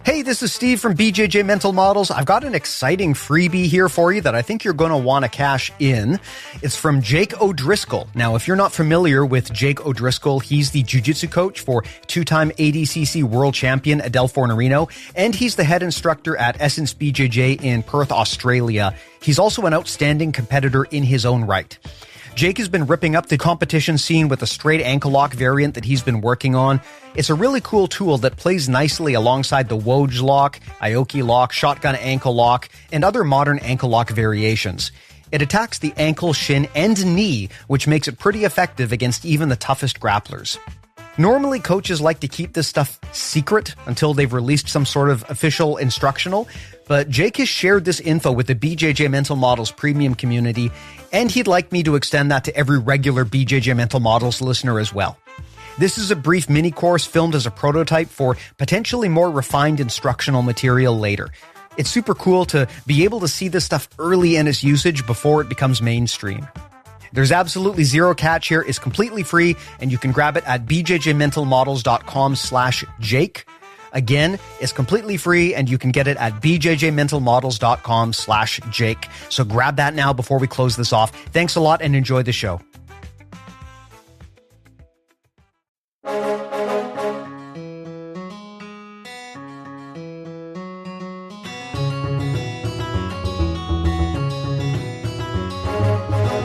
Hey, this is Steve from BJJ Mental Models. I've got an exciting freebie here for you that I think you're going to want to cash in. It's from Jake O'Driscoll. Now, if you're not familiar with Jake O'Driscoll, he's the jiu-jitsu coach for two-time ADCC world champion Adele Fornerino, and he's the head instructor at Essence BJJ in Perth, Australia. He's also an outstanding competitor in his own right. Jake has been ripping up the competition scene with a straight ankle lock variant that he's been working on. It's a really cool tool that plays nicely alongside the Woj lock, Aoki lock, shotgun ankle lock, and other modern ankle lock variations. It attacks the ankle, shin, and knee, which makes it pretty effective against even the toughest grapplers. Normally, coaches like to keep this stuff secret until they've released some sort of official instructional, but Jake has shared this info with the BJJ Mental Models Premium community, and he'd like me to extend that to every regular BJJ Mental Models listener as well. This is a brief mini course filmed as a prototype for potentially more refined instructional material later. It's super cool to be able to see this stuff early in its usage before it becomes mainstream. There's absolutely zero catch here. It's completely free, and you can grab it at bjjmentalmodels.com/Jake. Again, it's completely free, and you can get it at bjjmentalmodels.com/Jake. So grab that now before we close this off. Thanks a lot, and enjoy the show.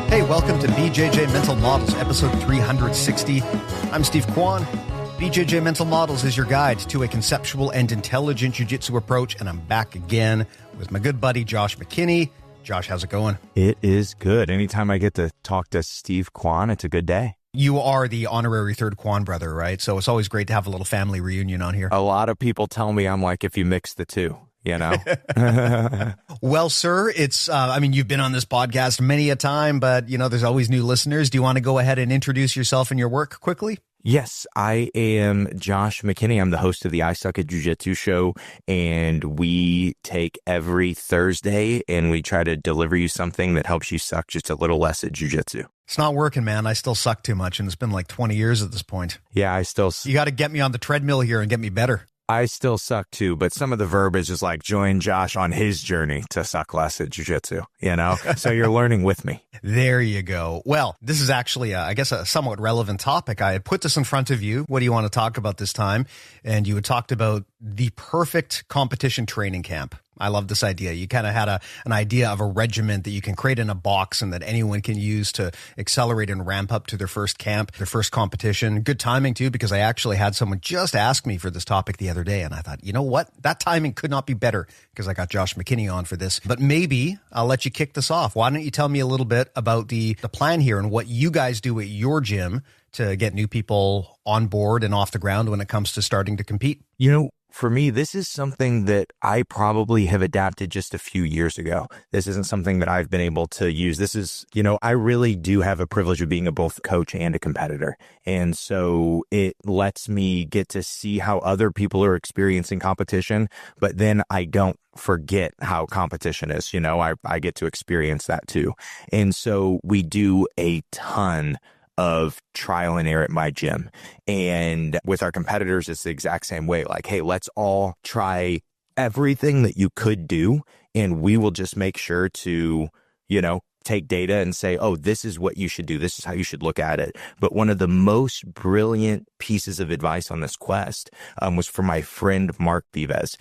Hey, welcome to BJJ Mental Models, episode 360. I'm Steve Kwan. BJJ Mental Models is your guide to a conceptual and intelligent jiu-jitsu approach, and I'm back again with my good buddy, Josh McKinney. Josh, how's it going? It is good. Anytime I get to talk to Steve Kwan, it's a good day. You are the honorary third Kwan brother, right? So it's always great to have a little family reunion on here. A lot of people tell me I'm like if you mix the two. You know? Well, sir, it's, you've been on this podcast many a time, but, there's always new listeners. Do you want to go ahead and introduce yourself and your work quickly? Yes, I am Josh McKinney. I'm the host of the I Suck at Jiu-Jitsu show, and we take every Thursday and we try to deliver you something that helps you suck just a little less at jiu-jitsu. It's not working, man. I still suck too much, and it's been like 20 years at this point. Yeah, You got to get me on the treadmill here and get me better. I still suck too, but some of the verbiage is like join Josh on his journey to suck less at jiu-jitsu, So you're learning with me. There you go. Well, this is actually, a somewhat relevant topic. I had put this in front of you. What do you want to talk about this time? And you had talked about the perfect competition training camp. I love this idea. You kind of had an idea of a regiment that you can create in a box and that anyone can use to accelerate and ramp up to their first camp, their first competition. Good timing too, because I actually had someone just ask me for this topic the other day. And I thought, you know what? That timing could not be better because I got Josh McKinney on for this. But maybe I'll let you kick this off. Why don't you tell me a little bit about the plan here and what you guys do at your gym to get new people on board and off the ground when it comes to starting to compete? For me, this is something that I probably have adapted just a few years ago. This isn't something that I've been able to use. This is, I really do have a privilege of being a both coach and a competitor. And so it lets me get to see how other people are experiencing competition, but then I don't forget how competition is. I get to experience that too. And so we do a ton of trial and error at my gym. And with our competitors, it's the exact same way. Like, hey, let's all try everything that you could do, and we will just make sure to, take data and say, oh, this is what you should do. This is how you should look at it. But one of the most brilliant pieces of advice on this quest was from my friend, Mark Vives,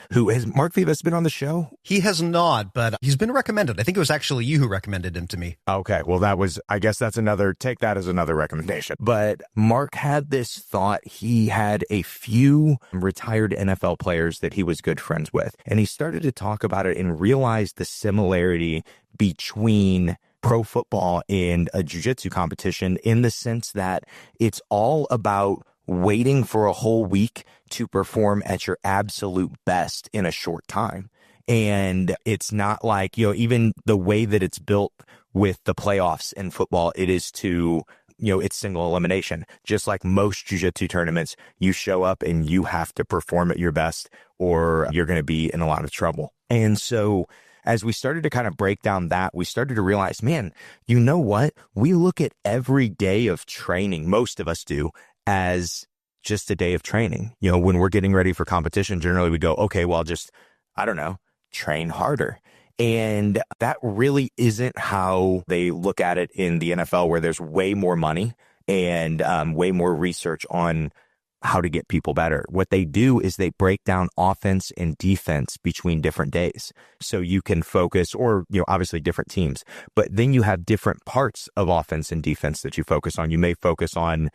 Mark Vives been on the show? He has not, but he's been recommended. I think it was actually you who recommended him to me. Okay. Well, take that as another recommendation. But Mark had this thought. He had a few retired NFL players that he was good friends with, and he started to talk about it and realized the similarity between pro football and a jiu-jitsu competition in the sense that it's all about waiting for a whole week to perform at your absolute best in a short time. And it's not like, even the way that it's built with the playoffs in football, it is to, it's single elimination. Just like most jiu-jitsu tournaments, you show up and you have to perform at your best or you're going to be in a lot of trouble. And so as we started to kind of break down that, we started to realize, man, you know what? We look at every day of training, most of us do, as just a day of training. When we're getting ready for competition, generally we go, okay, well, just, I don't know, train harder. And that really isn't how they look at it in the NFL, where there's way more money and way more research on how to get people better. What they do is they break down offense and defense between different days. So you can focus, or, obviously different teams, but then you have different parts of offense and defense that you focus on. You may focus on,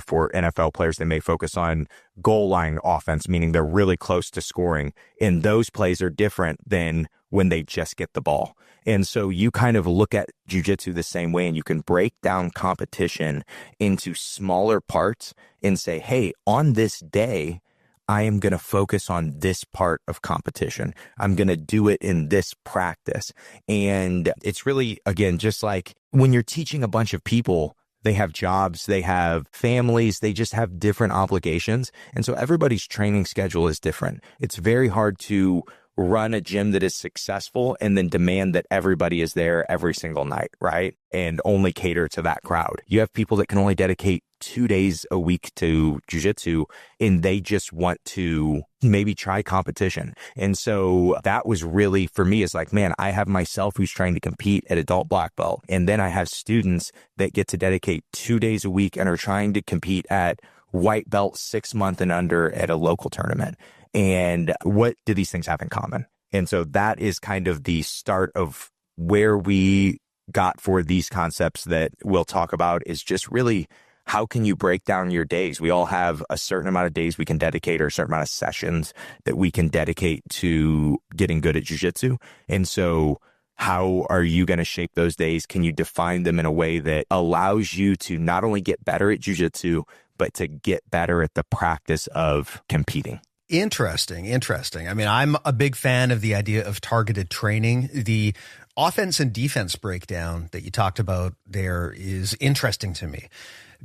for NFL players, they may focus on goal line offense, meaning they're really close to scoring. And those plays are different than when they just get the ball. And so you kind of look at jiu-jitsu the same way, and you can break down competition into smaller parts and say, hey, on this day, I am going to focus on this part of competition. I'm going to do it in this practice. And it's really, again, just like when you're teaching a bunch of people, they have jobs, they have families, they just have different obligations. And so everybody's training schedule is different. It's very hard to run a gym that is successful and then demand that everybody is there every single night, right? And only cater to that crowd. You have people that can only dedicate 2 days a week to jiu-jitsu, and they just want to maybe try competition. And so that was really, for me, is like, man, I have myself who's trying to compete at adult black belt. And then I have students that get to dedicate 2 days a week and are trying to compete at white belt 6 month and under at a local tournament. And what do these things have in common? And so that is kind of the start of where we got for these concepts that we'll talk about, is just really, how can you break down your days? We all have a certain amount of days we can dedicate, or a certain amount of sessions that we can dedicate to getting good at jiu-jitsu. And so how are you going to shape those days? Can you define them in a way that allows you to not only get better at jiu-jitsu, but to get better at the practice of competing? Interesting. I mean, I'm a big fan of the idea of targeted training. The offense and defense breakdown that you talked about there is interesting to me,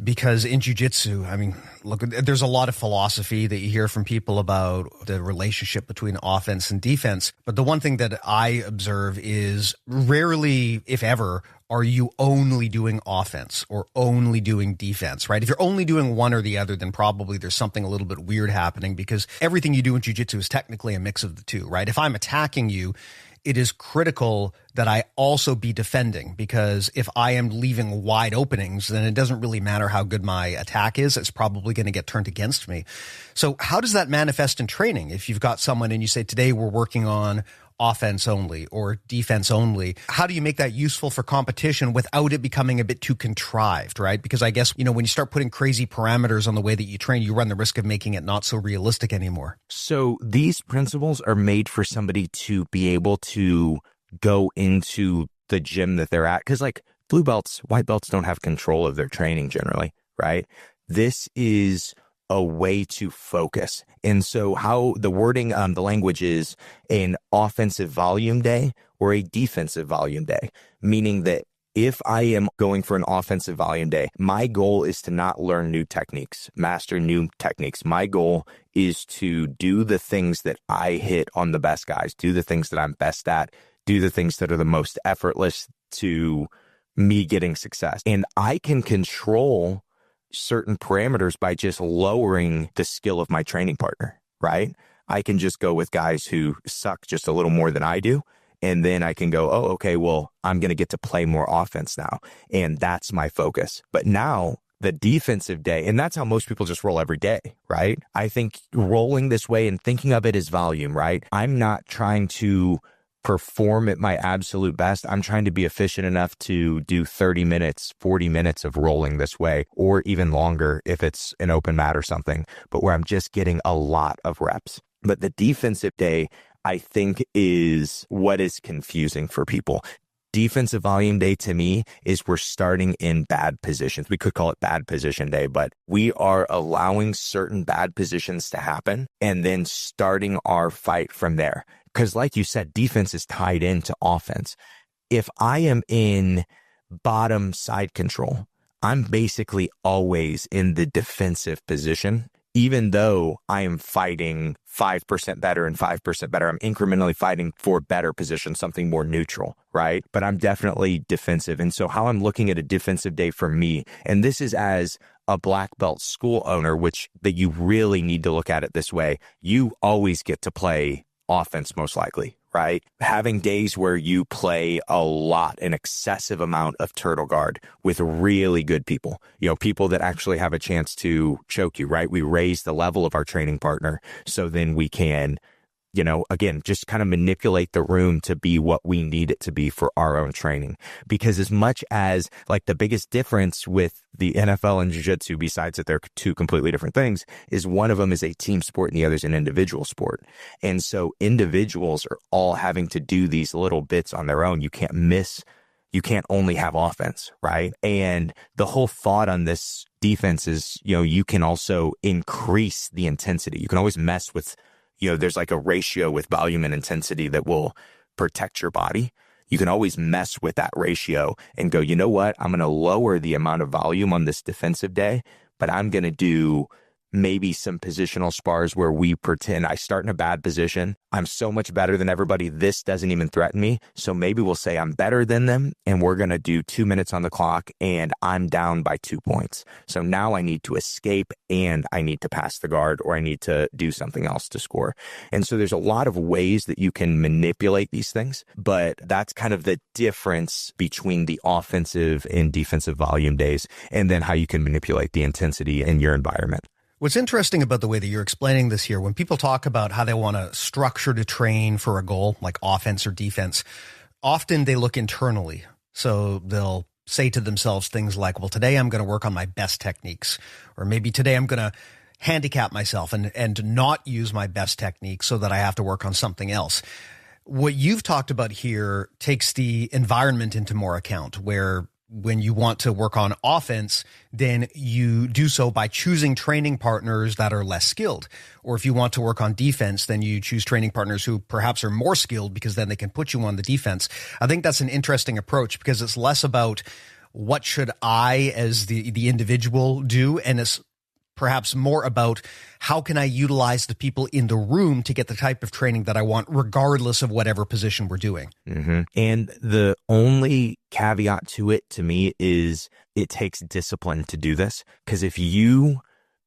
because in jiu-jitsu, I mean, look, there's a lot of philosophy that you hear from people about the relationship between offense and defense. But the one thing that I observe is rarely, if ever, are you only doing offense or only doing defense, right? If you're only doing one or the other, then probably there's something a little bit weird happening, because everything you do in jiu-jitsu is technically a mix of the two, right? If I'm attacking you, it is critical that I also be defending, because if I am leaving wide openings, then it doesn't really matter how good my attack is. It's probably going to get turned against me. So how does that manifest in training? If you've got someone and you say, today we're working on offense only or defense only, how do you make that useful for competition without it becoming a bit too contrived, right? Because I guess, when you start putting crazy parameters on the way that you train, you run the risk of making it not so realistic anymore. So these principles are made for somebody to be able to go into the gym that they're at. Because like blue belts, white belts don't have control of their training generally, right? This is a way to focus. And so how the wording, the language is an offensive volume day or a defensive volume day, meaning that if I am going for an offensive volume day, my goal is to not learn new techniques, master new techniques. My goal is to do the things that I hit on the best guys, do the things that I'm best at, do the things that are the most effortless to me getting success. And I can control certain parameters by just lowering the skill of my training partner, right? I can just go with guys who suck just a little more than I do. And then I can go, oh, okay, well, I'm going to get to play more offense now. And that's my focus. But now the defensive day, and that's how most people just roll every day, right? I think rolling this way and thinking of it as volume, right? I'm not trying to perform at my absolute best. I'm trying to be efficient enough to do 30 minutes, 40 minutes of rolling this way, or even longer if it's an open mat or something, but where I'm just getting a lot of reps. But the defensive day, I think, is what is confusing for people. Defensive volume day to me is we're starting in bad positions. We could call it bad position day, but we are allowing certain bad positions to happen and then starting our fight from there. Because like you said, defense is tied into offense. If I am in bottom side control, I'm basically always in the defensive position. Even though I am fighting 5% better and 5% better, I'm incrementally fighting for better position, something more neutral, right? But I'm definitely defensive. And so how I'm looking at a defensive day for me, and this is as a black belt school owner, which that you really need to look at it this way, you always get to play offense most likely, right? Having days where you play a lot, an excessive amount of turtle guard with really good people, people that actually have a chance to choke you, right? We raise the level of our training partner so then we can, again, just kind of manipulate the room to be what we need it to be for our own training. Because as much as like the biggest difference with the NFL and Jiu-Jitsu, besides that they're two completely different things, is one of them is a team sport and the other is an individual sport. And so individuals are all having to do these little bits on their own. You can't only have offense, right? And the whole thought on this defense is, you can also increase the intensity. You can always mess with there's like a ratio with volume and intensity that will protect your body. You can always mess with that ratio and go, you know what? I'm going to lower the amount of volume on this defensive day, but I'm going to do maybe some positional spars where we pretend I start in a bad position. I'm so much better than everybody. This doesn't even threaten me. So maybe we'll say I'm better than them and we're going to do 2 minutes on the clock and I'm down by 2 points. So now I need to escape and I need to pass the guard or I need to do something else to score. And so there's a lot of ways that you can manipulate these things, but that's kind of the difference between the offensive and defensive volume days and then how you can manipulate the intensity in your environment. What's interesting about the way that you're explaining this here, when people talk about how they want to structure to train for a goal, like offense or defense, often they look internally. So they'll say to themselves things like, well, today I'm going to work on my best techniques, or maybe today I'm going to handicap myself and not use my best technique so that I have to work on something else. What you've talked about here takes the environment into more account, where when you want to work on offense, then you do so by choosing training partners that are less skilled. Or if you want to work on defense, then you choose training partners who perhaps are more skilled because then they can put you on the defense. I think that's an interesting approach because it's less about what should I as the individual do, and it's perhaps more about how can I utilize the people in the room to get the type of training that I want, regardless of whatever position we're doing. Mm-hmm. And the only caveat to it, to me, is it takes discipline to do this. Because if you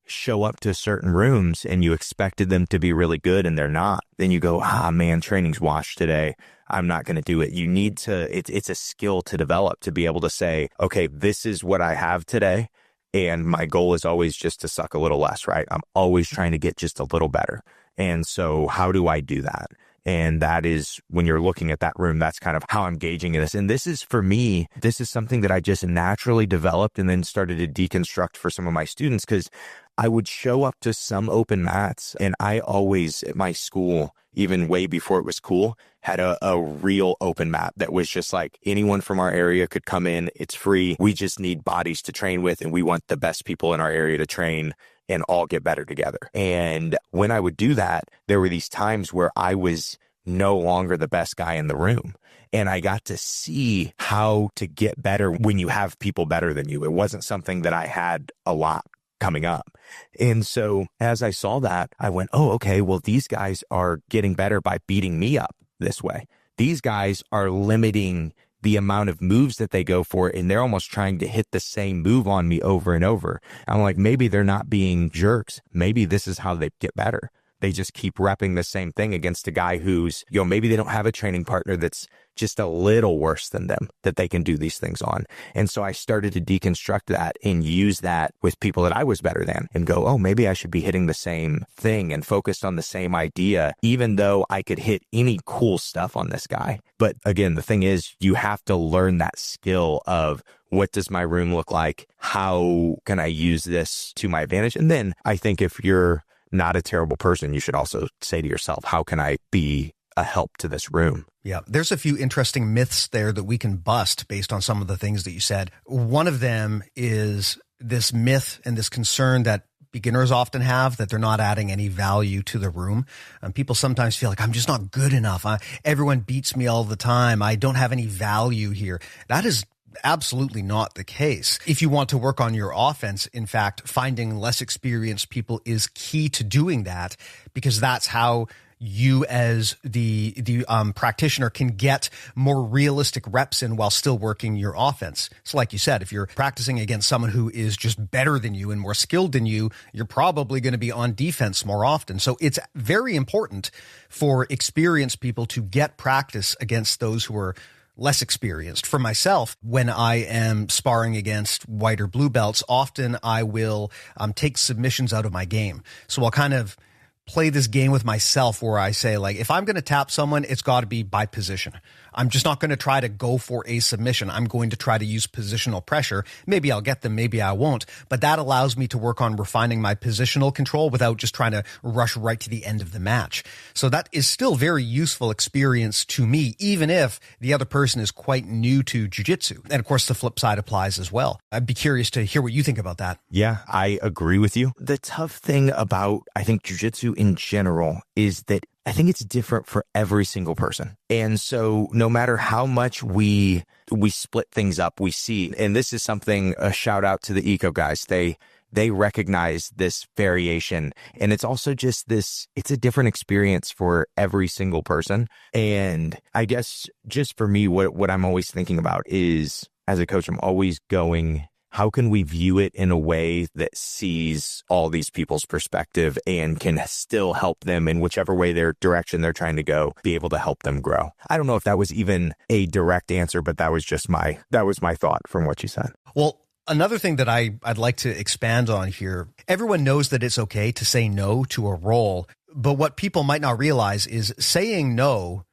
show up to certain rooms and you expected them to be really good and they're not, then you go, man, training's washed today. I'm not going to do it. You need to, it's a skill to develop to be able to say, okay, this is what I have today. And my goal is always just to suck a little less, right? I'm always trying to get just a little better. And so how do I do that? And that is when you're looking at that room, that's kind of how I'm gauging this. And this is, for me, this is something that I just naturally developed and then started to deconstruct for some of my students, because I would show up to some open mats and I always, at my school, even way before it was cool, had a real open mat that was just like anyone from our area could come in. It's free. We just need bodies to train with and we want the best people in our area to train and all get better together. And when I would do that, there were these times where I was no longer the best guy in the room. And I got to see how to get better when you have people better than you. It wasn't something that I had a lot coming up. And so as I saw that, I went, oh, okay, well, these guys are getting better by beating me up this way. These guys are limiting the amount of moves that they go for, and they're almost trying to hit the same move on me over and over. I'm like, maybe they're not being jerks. Maybe this is how they get better. They just keep repping the same thing against a guy who's, maybe they don't have a training partner that's just a little worse than them that they can do these things on. And so I started to deconstruct that and use that with people that I was better than and go, oh, maybe I should be hitting the same thing and focused on the same idea, even though I could hit any cool stuff on this guy. But again, the thing is, you have to learn that skill of, what does my room look like? How can I use this to my advantage? And then I think if you're not a terrible person, you should also say to yourself, how can I be a help to this room? Yeah, there's a few interesting myths there that we can bust based on some of the things that you said. One of them is this myth and this concern that beginners often have, that they're not adding any value to the room. People sometimes feel like, I'm just not good enough. Everyone beats me all the time. I don't have any value here. That is absolutely not the case. If you want to work on your offense, in fact, finding less experienced people is key to doing that, because that's how you as the practitioner can get more realistic reps in while still working your offense. So like you said, if you're practicing against someone who is just better than you and more skilled than you, you're probably going to be on defense more often. So it's very important for experienced people to get practice against those who are less experienced. For myself, when I am sparring against white or blue belts, often I will take submissions out of my game. So I'll kind of play this game with myself where I say, like, if I'm going to tap someone, it's got to be by position. I'm just not going to try to go for a submission. I'm going to try to use positional pressure. Maybe I'll get them, maybe I won't, but that allows me to work on refining my positional control without just trying to rush right to the end of the match. So that is still very useful experience to me, even if the other person is quite new to jiu-jitsu. And of course, the flip side applies as well. I'd be curious to hear what you think about that. Yeah, I agree with you. The tough thing about, I think, jiu-jitsu in general is that I think it's different for every single person. And so no matter how much we split things up, we see, and this is something, a shout out to the eco guys, they recognize this variation. And it's also just this, it's a different experience for every single person. And I guess just for me, what I'm always thinking about is, as a coach, I'm always going, how can we view it in a way that sees all these people's perspective and can still help them in whichever way their direction they're trying to go, be able to help them grow? I don't know if that was even a direct answer, but that was my thought from what you said. Well, another thing that I'd like to expand on here, everyone knows that it's okay to say no to a role, but what people might not realize is saying no,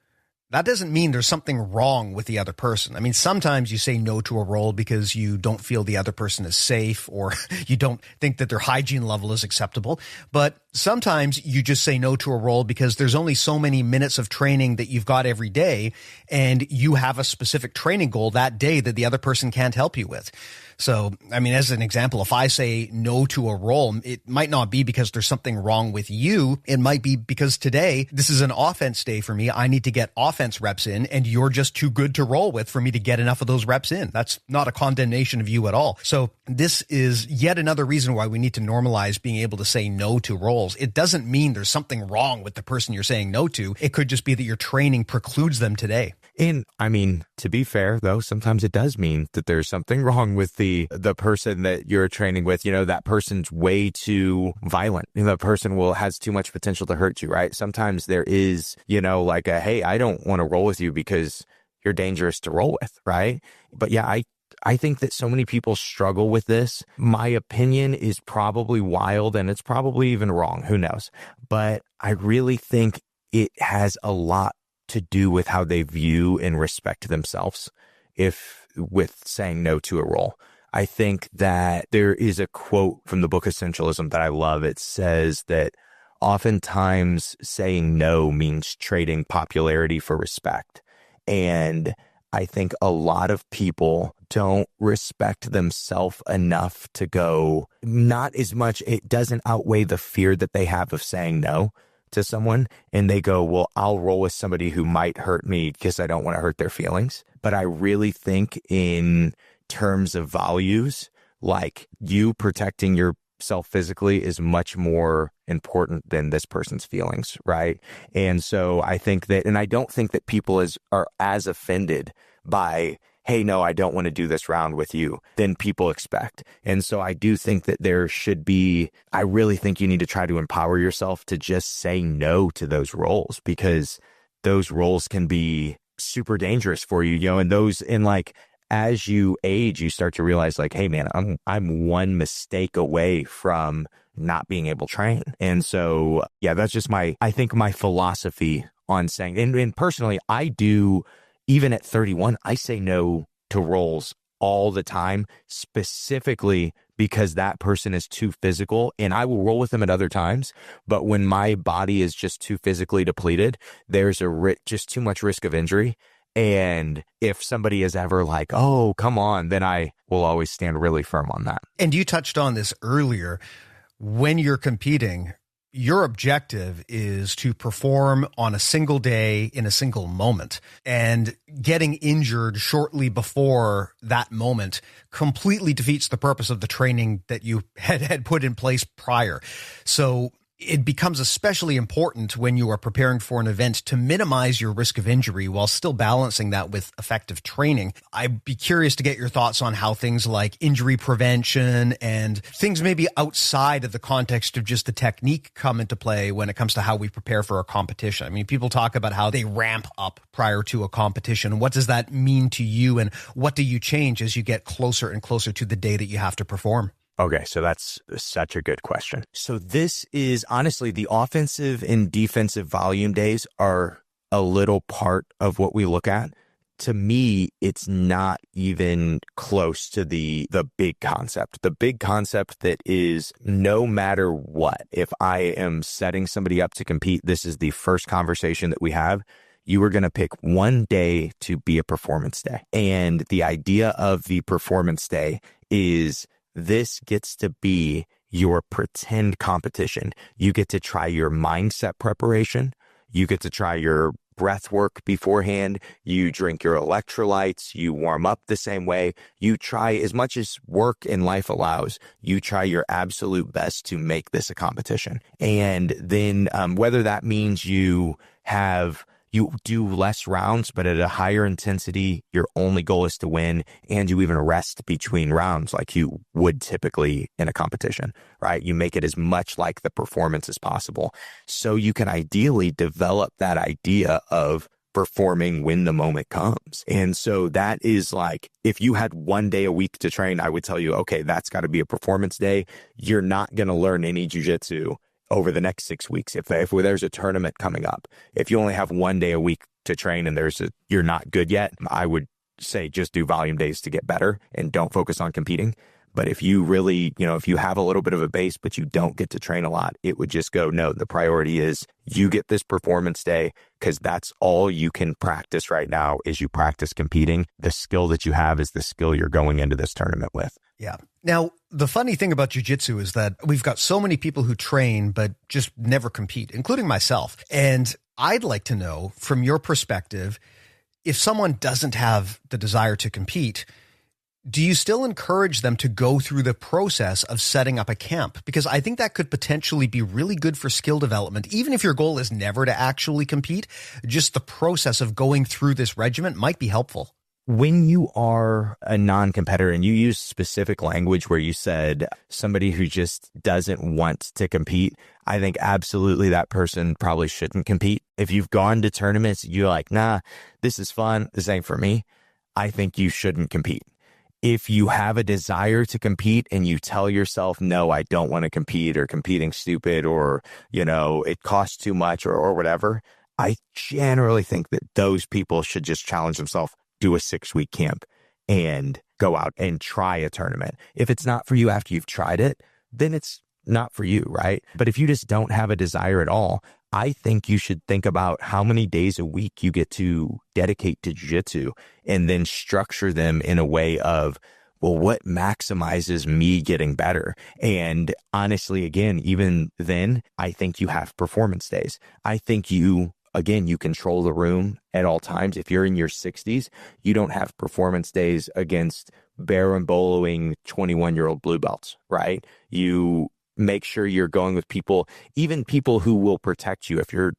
that doesn't mean there's something wrong with the other person. I mean, sometimes you say no to a role because you don't feel the other person is safe or you don't think that their hygiene level is acceptable. But sometimes you just say no to a role because there's only so many minutes of training that you've got every day, and you have a specific training goal that day that the other person can't help you with. So, I mean, as an example, if I say no to a role, it might not be because there's something wrong with you. It might be because today, this is an offense day for me. I need to get offense reps in, and you're just too good to roll with for me to get enough of those reps in. That's not a condemnation of you at all. So this is yet another reason why we need to normalize being able to say no to roles. It doesn't mean there's something wrong with the person you're saying no to. It could just be that your training precludes them today. And I mean, to be fair, though, sometimes it does mean that there's something wrong with the person that you're training with. You know, that person's way too violent. You know, that person has too much potential to hurt you, right? Sometimes there is, you know, like hey, I don't want to roll with you because you're dangerous to roll with, right? But yeah, I think that so many people struggle with this. My opinion is probably wild, and it's probably even wrong. Who knows? But I really think it has a lot to do with how they view and respect themselves with saying no to a role. I think that there is a quote from the book Essentialism that I love. It says that oftentimes saying no means trading popularity for respect. And I think a lot of people don't respect themselves enough to go, not as much, it doesn't outweigh the fear that they have of saying no to someone, and they go, well, I'll roll with somebody who might hurt me because I don't want to hurt their feelings. But I really think in terms of values, like, you protecting yourself physically is much more important than this person's feelings, right? And so I think that, and I don't think that people are as offended by, hey, no, I don't want to do this round with you, than people expect. And so I do think that there should be, I really think you need to try to empower yourself to just say no to those roles, because those roles can be super dangerous for you, you know, and like, as you age, you start to realize, like, hey man, I'm one mistake away from not being able to train. And so, yeah, that's just I think my philosophy on saying, and personally, I do. Even at 31, I say no to roles all the time, specifically because that person is too physical, and I will roll with them at other times. But when my body is just too physically depleted, there's just too much risk of injury. And if somebody is ever like, oh, come on, then I will always stand really firm on that. And you touched on this earlier. When you're competing, your objective is to perform on a single day in a single moment, and getting injured shortly before that moment completely defeats the purpose of the training that you had put in place prior. So it becomes especially important when you are preparing for an event to minimize your risk of injury while still balancing that with effective training. I'd be curious to get your thoughts on how things like injury prevention and things maybe outside of the context of just the technique come into play when it comes to how we prepare for a competition. I mean, people talk about how they ramp up prior to a competition. What does that mean to you, and what do you change as you get closer and closer to the day that you have to perform? Okay, so that's such a good question. So this is honestly, the offensive and defensive volume days are a little part of what we look at. To me, it's not even close to the big concept. The big concept that is, no matter what, if I am setting somebody up to compete, this is the first conversation that we have. You are going to pick one day to be a performance day. And the idea of the performance day is, this gets to be your pretend competition. You get to try your mindset preparation. You get to try your breath work beforehand. You drink your electrolytes. You warm up the same way. You try as much as work in life allows. You try your absolute best to make this a competition. And then whether that means you do less rounds, but at a higher intensity, your only goal is to win, and you even rest between rounds like you would typically in a competition, right? You make it as much like the performance as possible. So you can ideally develop that idea of performing when the moment comes. And so that is like, if you had one day a week to train, I would tell you, okay, that's got to be a performance day. You're not going to learn any jiu-jitsu over the next 6 weeks. If there's a tournament coming up, if you only have one day a week to train and you're not good yet, I would say just do volume days to get better and don't focus on competing. But if you really, if you have a little bit of a base, but you don't get to train a lot, it would just go, no, the priority is you get this performance day, because that's all you can practice right now is you practice competing. The skill that you have is the skill you're going into this tournament with. Yeah. Now, the funny thing about jiu-jitsu is that we've got so many people who train, but just never compete, including myself. And I'd like to know, from your perspective, if someone doesn't have the desire to compete, do you still encourage them to go through the process of setting up a camp? Because I think that could potentially be really good for skill development. Even if your goal is never to actually compete, just the process of going through this regimen might be helpful. When you are a non-competitor and you use specific language where you said somebody who just doesn't want to compete, I think absolutely that person probably shouldn't compete. If you've gone to tournaments, you're like, nah, this is fun, this ain't for me, I think you shouldn't compete. If you have a desire to compete and you tell yourself, no, I don't want to compete, or competing's stupid, or, it costs too much, or whatever, I generally think that those people should just challenge themselves, do a 6-week camp and go out and try a tournament. If it's not for you after you've tried it, then it's not for you, right? But if you just don't have a desire at all, I think you should think about how many days a week you get to dedicate to jiu-jitsu, and then structure them in a way of, well, what maximizes me getting better? And honestly, again, even then, I think you have performance days. I think you control the room at all times. If you're in your 60s, you don't have performance days against berimboloing 21-year-old blue belts, right? You make sure you're going with people, even people who will protect you. If you're,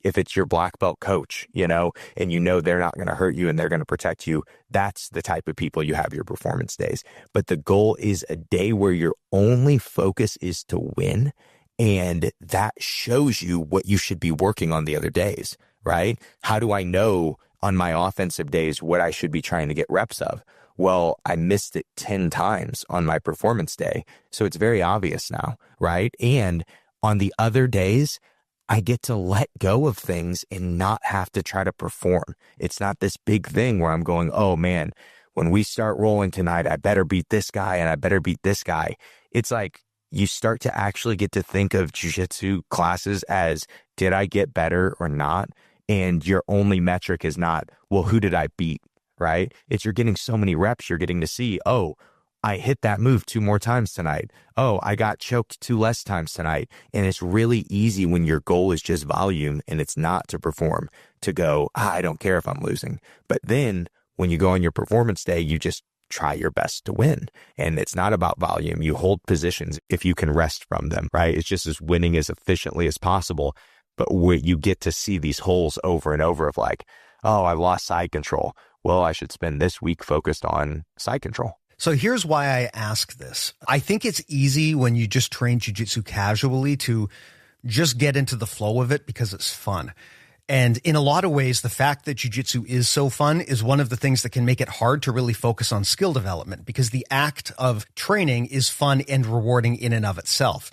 if it's your black belt coach, and they're not going to hurt you and they're going to protect you, that's the type of people you have your performance days. But the goal is a day where your only focus is to win. And that shows you what you should be working on the other days, right? How do I know on my offensive days what I should be trying to get reps of? Well, I missed it 10 times on my performance day. So it's very obvious now, right? And on the other days, I get to let go of things and not have to try to perform. It's not this big thing where I'm going, oh man, when we start rolling tonight, I better beat this guy and I better beat this guy. It's like, you start to actually get to think of jiu-jitsu classes as, did I get better or not? And your only metric is not, well, who did I beat, right? It's you're getting so many reps, you're getting to see, oh, I hit that move 2 more times tonight. Oh, I got choked 2 less times tonight. And it's really easy when your goal is just volume and it's not to perform, to go, I don't care if I'm losing. But then when you go on your performance day, you just try your best to win. And it's not about volume. You hold positions if you can rest from them, right? It's just as winning as efficiently as possible. But where you get to see these holes over and over of like, oh, I lost side control. Well, I should spend this week focused on side control. So here's why I ask this. I think it's easy when you just train jiu-jitsu casually to just get into the flow of it because it's fun. And in a lot of ways, the fact that jiu-jitsu is so fun is one of the things that can make it hard to really focus on skill development, because the act of training is fun and rewarding in and of itself.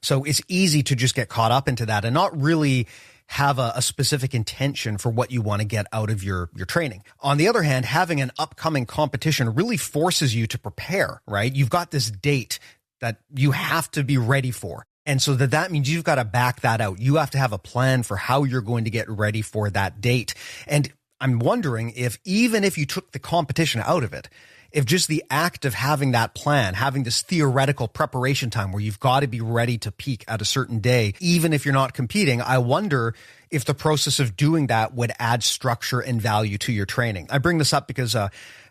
So it's easy to just get caught up into that and not really have a specific intention for what you want to get out of your training. On the other hand, having an upcoming competition really forces you to prepare, right? You've got this date that you have to be ready for. And so that means you've got to back that out. You have to have a plan for how you're going to get ready for that date. And I'm wondering if even if you took the competition out of it, if just the act of having that plan, having this theoretical preparation time where you've got to be ready to peak at a certain day, even if you're not competing, I wonder if the process of doing that would add structure and value to your training. I bring this up because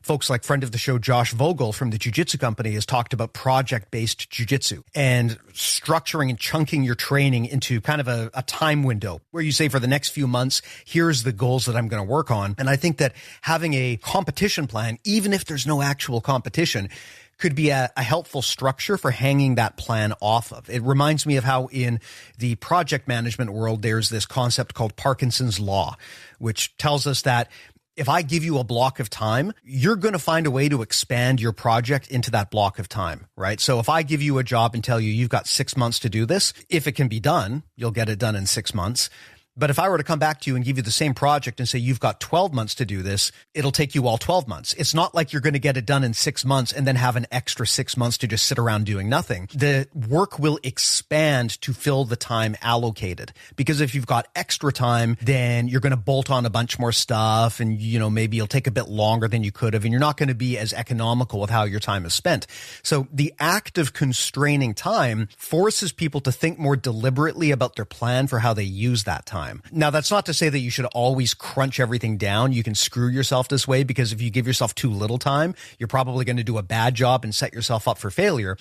folks like friend of the show, Josh Vogel from the Jiu-Jitsu Company, has talked about project-based jiu-jitsu and structuring and chunking your training into kind of a time window where you say for the next few months, here's the goals that I'm going to work on. And I think that having a competition plan, even if there's no actual competition, could be a helpful structure for hanging that plan off of. It reminds me of how in the project management world, there's this concept called Parkinson's law, which tells us that if I give you a block of time, you're going to find a way to expand your project into that block of time, right? So if I give you a job and tell you you've got 6 months to do this, if it can be done, you'll get it done in 6 months. But if I were to come back to you and give you the same project and say, you've got 12 months to do this, it'll take you all 12 months. It's not like you're going to get it done in 6 months and then have an extra 6 months to just sit around doing nothing. The work will expand to fill the time allocated, because if you've got extra time, then you're going to bolt on a bunch more stuff and, maybe you'll take a bit longer than you could have, and you're not going to be as economical with how your time is spent. So the act of constraining time forces people to think more deliberately about their plan for how they use that time. Now, that's not to say that you should always crunch everything down. You can screw yourself this way, because if you give yourself too little time, you're probably going to do a bad job and set yourself up for failure.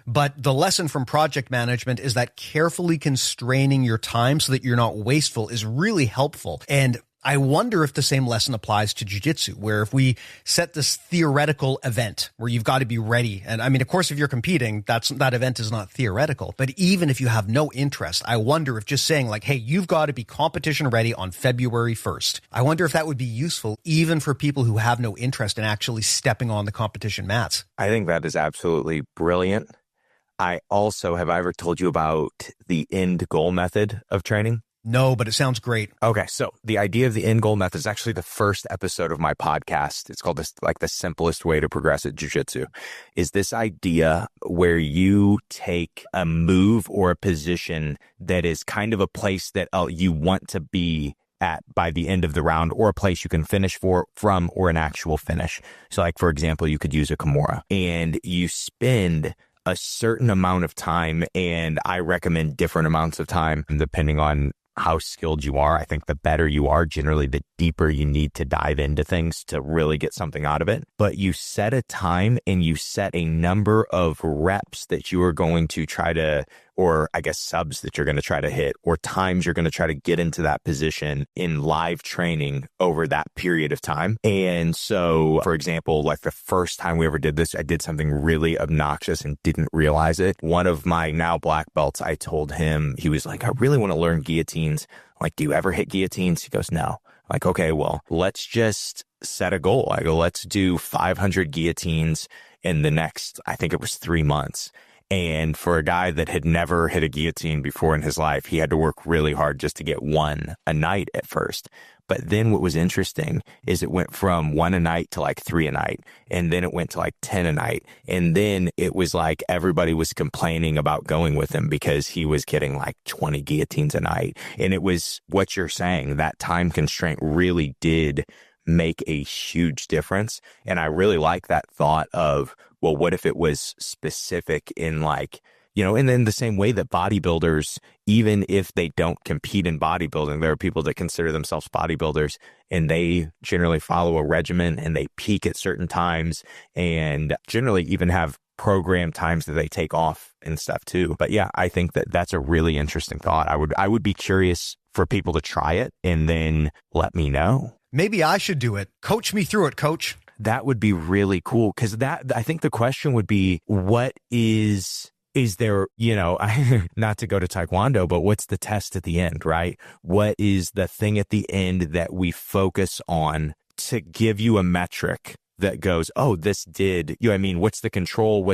But the lesson from project management is that carefully constraining your time so that you're not wasteful is really helpful. And I wonder if the same lesson applies to jiu-jitsu, where if we set this theoretical event where you've got to be ready. And I mean, of course, if you're competing, that event is not theoretical. But even if you have no interest, I wonder if just saying like, hey, you've got to be competition ready on February 1st. I wonder if that would be useful even for people who have no interest in actually stepping on the competition mats. I think that is absolutely brilliant. Have I ever told you about the end goal method of training? No, but it sounds great. Okay, so the idea of the end goal method is actually the first episode of my podcast. It's called the simplest way to progress at jiu-jitsu. Is this idea where you take a move or a position that is kind of a place that you want to be at by the end of the round, or a place you can finish from, or an actual finish. So like, for example, you could use a Kimura, and you spend a certain amount of time, and I recommend different amounts of time depending on how skilled you are. I think the better you are, generally, the deeper you need to dive into things to really get something out of it. But you set a time and you set a number of reps that you are going to try to, or I guess subs that you're going to try to hit, or times you're going to try to get into that position in live training over that period of time. And so, for example, like the first time we ever did this, I did something really obnoxious and didn't realize it. One of my now black belts, I told him, he was like, I really want to learn guillotines. I'm like, do you ever hit guillotines? He goes, no. I'm like, okay, well, let's just set a goal. I go, let's do 500 guillotines in the next, I think it was 3 months. And for a guy that had never hit a guillotine before in his life, he had to work really hard just to get one a night at first. But then what was interesting is it went from 1 a night to like 3 a night. And then it went to like 10 a night. And then it was like everybody was complaining about going with him because he was getting like 20 guillotines a night. And it was what you're saying, that time constraint really did make a huge difference. And I really like that thought of, well, what if it was specific in like, and in the same way that bodybuilders, even if they don't compete in bodybuilding, there are people that consider themselves bodybuilders and they generally follow a regimen and they peak at certain times and generally even have program times that they take off and stuff too. But yeah, I think that that's a really interesting thought. I would be curious for people to try it and then let me know. Maybe I should do it. Coach me through it, coach. That would be really cool. Cause I think the question would be, what is there, not to go to Taekwondo, but what's the test at the end, right? What is the thing at the end that we focus on to give you a metric that goes, oh, this did, what's the control?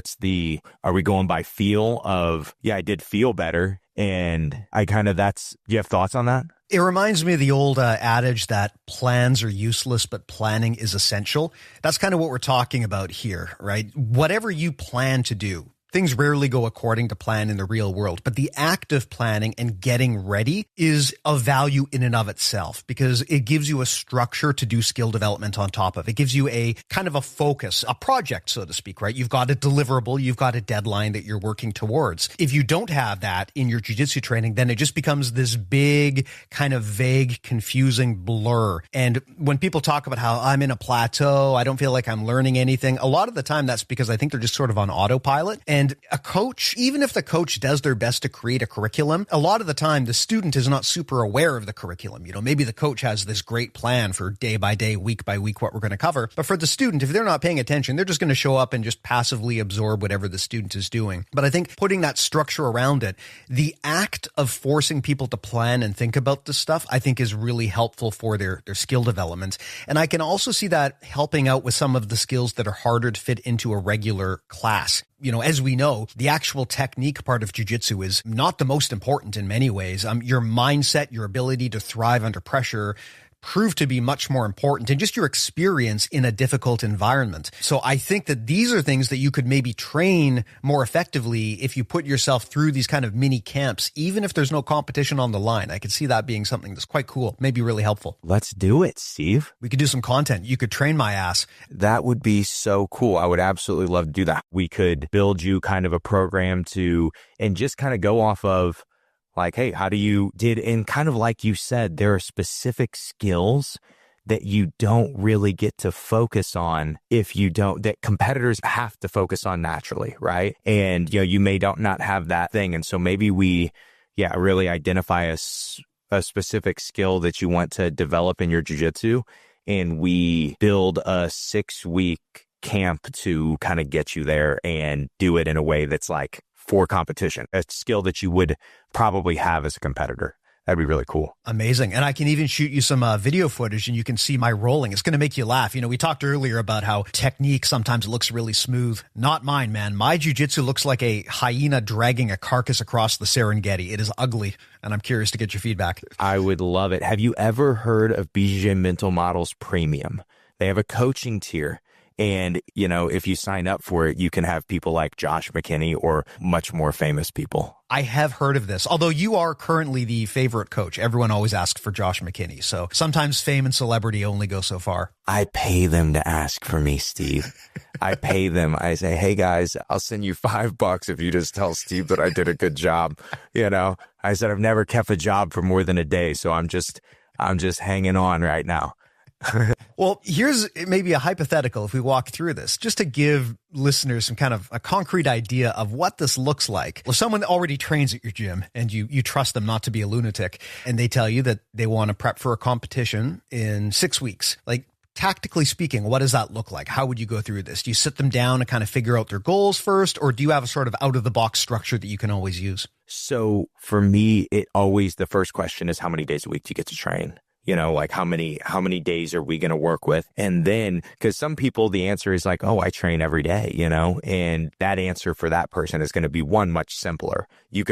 Are we going by feel of, I did feel better. And do you have thoughts on that? It reminds me of the old adage that plans are useless, but planning is essential. That's kind of what we're talking about here, right? Whatever you plan to do, things rarely go according to plan in the real world, but the act of planning and getting ready is of value in and of itself because it gives you a structure to do skill development on top of. It gives you a kind of a focus, a project, so to speak, right? You've got a deliverable, you've got a deadline that you're working towards. If you don't have that in your jiu-jitsu training, then it just becomes this big kind of vague, confusing blur. And when people talk about how I'm in a plateau, I don't feel like I'm learning anything, a lot of the time that's because I think they're just sort of on autopilot. And a coach, even if the coach does their best to create a curriculum, a lot of the time the student is not super aware of the curriculum. Maybe the coach has this great plan for day by day, week by week, what we're going to cover. But for the student, if they're not paying attention, they're just going to show up and just passively absorb whatever the student is doing. But I think putting that structure around it, the act of forcing people to plan and think about this stuff, I think is really helpful for their skill development. And I can also see that helping out with some of the skills that are harder to fit into a regular class. As we know, the actual technique part of jiu-jitsu is not the most important in many ways. Your mindset, your ability to thrive under pressure prove to be much more important and just your experience in a difficult environment. So I think that these are things that you could maybe train more effectively if you put yourself through these kind of mini camps, even if there's no competition on the line. I could see that being something that's quite cool, maybe really helpful. Let's do it, Steve. We could do some content. You could train my ass. That would be so cool. I would absolutely love to do that. We could build you kind of a program and just kind of go off of like, hey, and kind of like you said, there are specific skills that you don't really get to focus on that competitors have to focus on naturally, right? And, you may not have that thing. And so maybe we, really identify a specific skill that you want to develop in your jiu-jitsu, and we build a 6-week camp to kind of get you there and do it in a way that's like for competition, a skill that you would probably have as a competitor. That'd be really cool. Amazing. And I can even shoot you some video footage and you can see my rolling. It's going to make you laugh. We talked earlier about how technique sometimes looks really smooth. Not mine, man. My jiu-jitsu looks like a hyena dragging a carcass across the Serengeti. It is ugly. And I'm curious to get your feedback. I would love it. Have you ever heard of BJJ Mental Models Premium? They have a coaching tier. And, if you sign up for it, you can have people like Josh McKinney or much more famous people. I have heard of this, although you are currently the favorite coach. Everyone always asks for Josh McKinney. So sometimes fame and celebrity only go so far. I pay them to ask for me, Steve. I pay them. I say, hey guys, I'll send you $5 if you just tell Steve that I did a good job. I said, I've never kept a job for more than a day. So I'm just hanging on right now. Well, here's maybe a hypothetical if we walk through this, just to give listeners some kind of a concrete idea of what this looks like. Well, someone already trains at your gym and you trust them not to be a lunatic, and they tell you that they want to prep for a competition in 6 weeks. Like, tactically speaking, what does that look like? How would you go through this? Do you sit them down and kind of figure out their goals first, or do you have a sort of out-of-the-box structure that you can always use? So for me, the first question is, how many days a week do you get to train? Like how many days are we going to work with? And then, because some people, the answer is like, oh, I train every day, and that answer for that person is going to be much simpler. You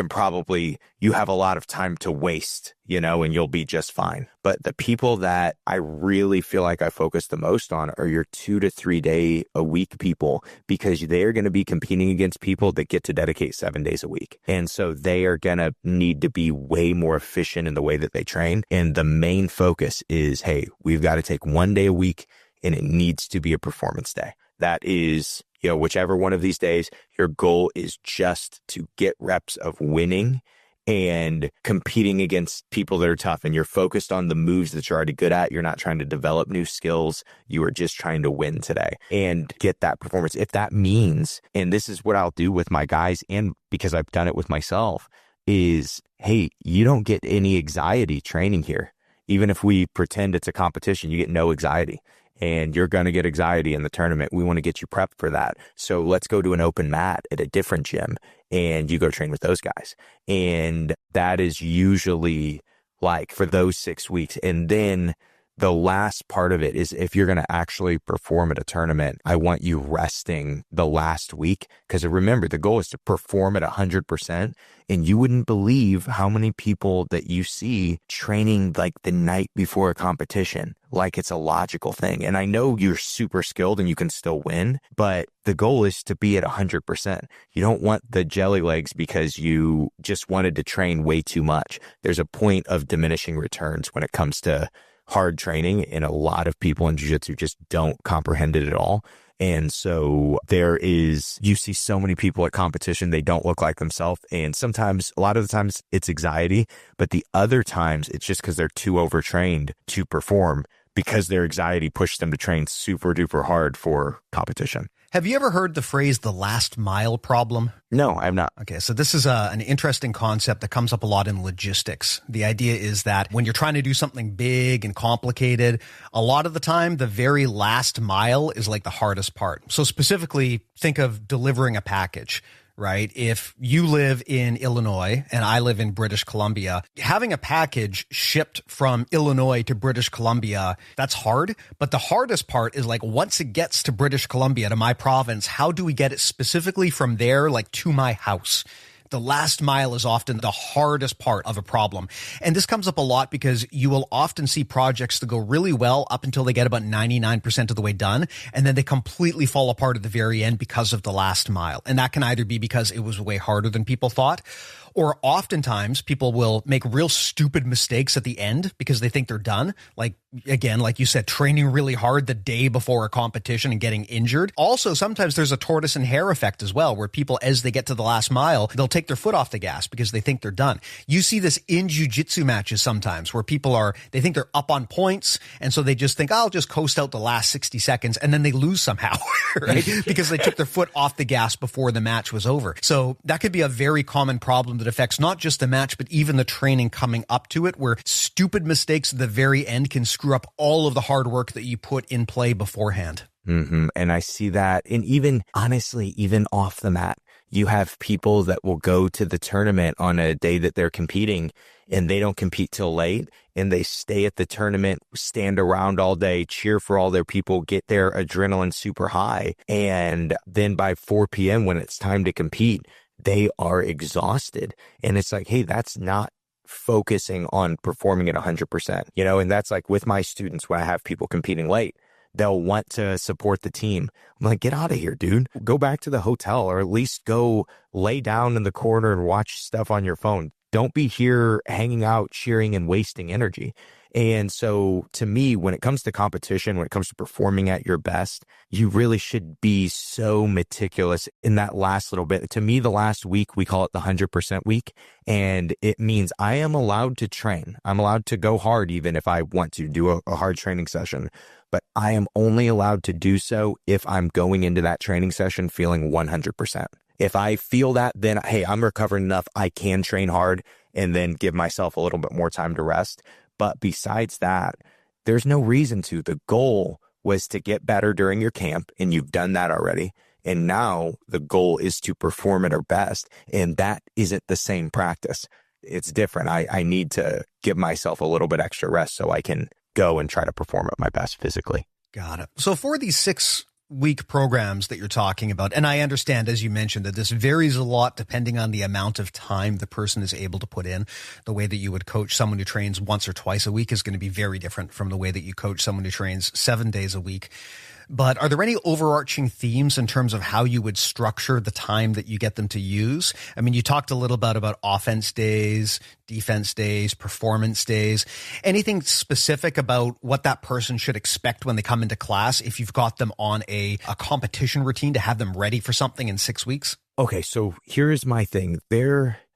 have a lot of time to waste, and you'll be just fine. But the people that I really feel like I focus the most on are your 2 to 3 day a week people, because they're going to be competing against people that get to dedicate 7 days a week. And so they are going to need to be way more efficient in the way that they train. And the main focus is, hey, we've got to take 1 day a week and it needs to be a performance day. That is, whichever one of these days, your goal is just to get reps of winning and competing against people that are tough, and you're focused on the moves that you're already good at. You're not trying to develop new skills. You are just trying to win today and get that performance. If that means, and this is what I'll do with my guys, and because I've done it with myself, is, hey, you don't get any anxiety training here. Even if we pretend it's a competition, you get no anxiety. And you're going to get anxiety in the tournament. We want to get you prepped for that. So let's go to an open mat at a different gym and you go train with those guys. And that is usually like for those 6 weeks. And then the last part of it is, if you're going to actually perform at a tournament, I want you resting the last week. Because remember, the goal is to perform at 100%. And you wouldn't believe how many people that you see training like the night before a competition, like it's a logical thing. And I know you're super skilled and you can still win, but the goal is to be at 100%. You don't want the jelly legs because you just wanted to train way too much. There's a point of diminishing returns when it comes to hard training, and a lot of people in jiu-jitsu just don't comprehend it at all. And so you see so many people at competition, they don't look like themselves. And sometimes, a lot of the times it's anxiety, but the other times it's just because they're too overtrained to perform, because their anxiety pushed them to train super duper hard for competition. Have you ever heard the phrase the last mile problem? No, I have not. Okay, so this is an interesting concept that comes up a lot in logistics. The idea is that when you're trying to do something big and complicated, a lot of the time, the very last mile is like the hardest part. So specifically, think of delivering a package. Right? If you live in Illinois and I live in British Columbia, having a package shipped from Illinois to British Columbia, that's hard. But the hardest part is like, once it gets to British Columbia, to my province, how do we get it specifically from there, like to my house? The last mile is often the hardest part of a problem. And this comes up a lot because you will often see projects that go really well up until they get about 99% of the way done. And then they completely fall apart at the very end because of the last mile. And that can either be because it was way harder than people thought, or oftentimes people will make real stupid mistakes at the end because they think they're done. Like, again, like you said, training really hard the day before a competition and getting injured. Also, sometimes there's a tortoise and hare effect as well, where people, as they get to the last mile, they'll take their foot off the gas because they think they're done. You see this in jiu-jitsu matches sometimes where people they think they're up on points. And so they just think, I'll just coast out the last 60 seconds. And then they lose somehow, right? Because they took their foot off the gas before the match was over. So that could be a very common problem that affects not just the match, but even the training coming up to it, where stupid mistakes at the very end can screw up all of the hard work that you put in play beforehand. Mm-hmm. And I see that. And even honestly, even off the mat, you have people that will go to the tournament on a day that they're competing and they don't compete till late, and they stay at the tournament, stand around all day, cheer for all their people, get their adrenaline super high. And then by 4 p.m. when it's time to compete, they are exhausted. And it's like, hey, that's not focusing on performing at 100%, and that's like with my students, when I have people competing late, they'll want to support the team. I'm like, get out of here, dude. Go back to the hotel, or at least go lay down in the corner and watch stuff on your phone. Don't be here hanging out, cheering, and wasting energy. And so to me, when it comes to competition, when it comes to performing at your best, you really should be so meticulous in that last little bit. To me, the last week, we call it the 100% week. And it means I am allowed to train. I'm allowed to go hard, even if I want to do a hard training session. But I am only allowed to do so if I'm going into that training session feeling 100%. If I feel that, then, hey, I'm recovering enough, I can train hard and then give myself a little bit more time to rest. But besides that, there's no reason to. The goal was to get better during your camp, and you've done that already. And now the goal is to perform at our best. And that isn't the same practice. It's different. I need to give myself a little bit extra rest so I can go and try to perform at my best physically. Got it. So for these 6-week programs that you're talking about, and I understand, as you mentioned, that this varies a lot depending on the amount of time the person is able to put in. The way that you would coach someone who trains once or twice a week is going to be very different from the way that you coach someone who trains 7 days a week. but are there any overarching themes in terms of how you would structure the time that you get them to use? I mean, you talked a little bit about offense days, defense days, performance days. Anything specific about what that person should expect when they come into class if you've got them on a competition routine to have them ready for something in 6 weeks? Okay, so here's my thing.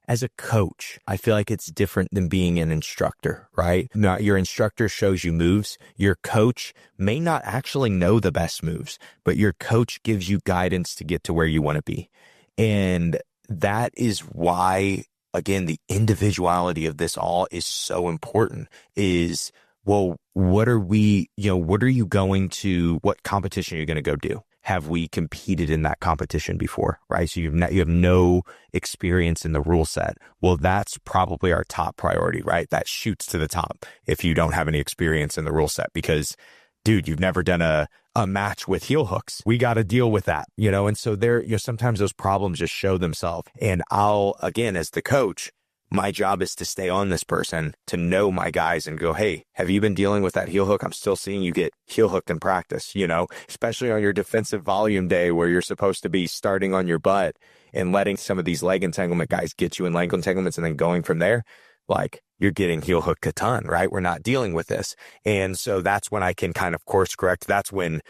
As a coach, I feel like it's different than being an instructor, right? Now, your instructor shows you moves. Your coach may not actually know the best moves, but your coach gives you guidance to get to where you want to be. And that is why, again, the individuality of this all is so important is, well, what are you going to, what competition are you going to go do? Have we competed in that competition before, right? So you have no experience in the rule set. Well, that's probably our top priority, right? That shoots to the top if you don't have any experience in the rule set because, dude, you've never done a match with heel hooks. We got to deal with that, and so sometimes those problems just show themselves. And again, as the coach, my job is to stay on this person, to know my guys and go, hey, have you been dealing with that heel hook? I'm still seeing you get heel hooked in practice, especially on your defensive volume day where you're supposed to be starting on your butt and letting some of these leg entanglement guys get you in leg entanglements and then going from there. Like you're getting heel hooked a ton, right? We're not dealing with this. And so that's when I can kind of course correct. That's when,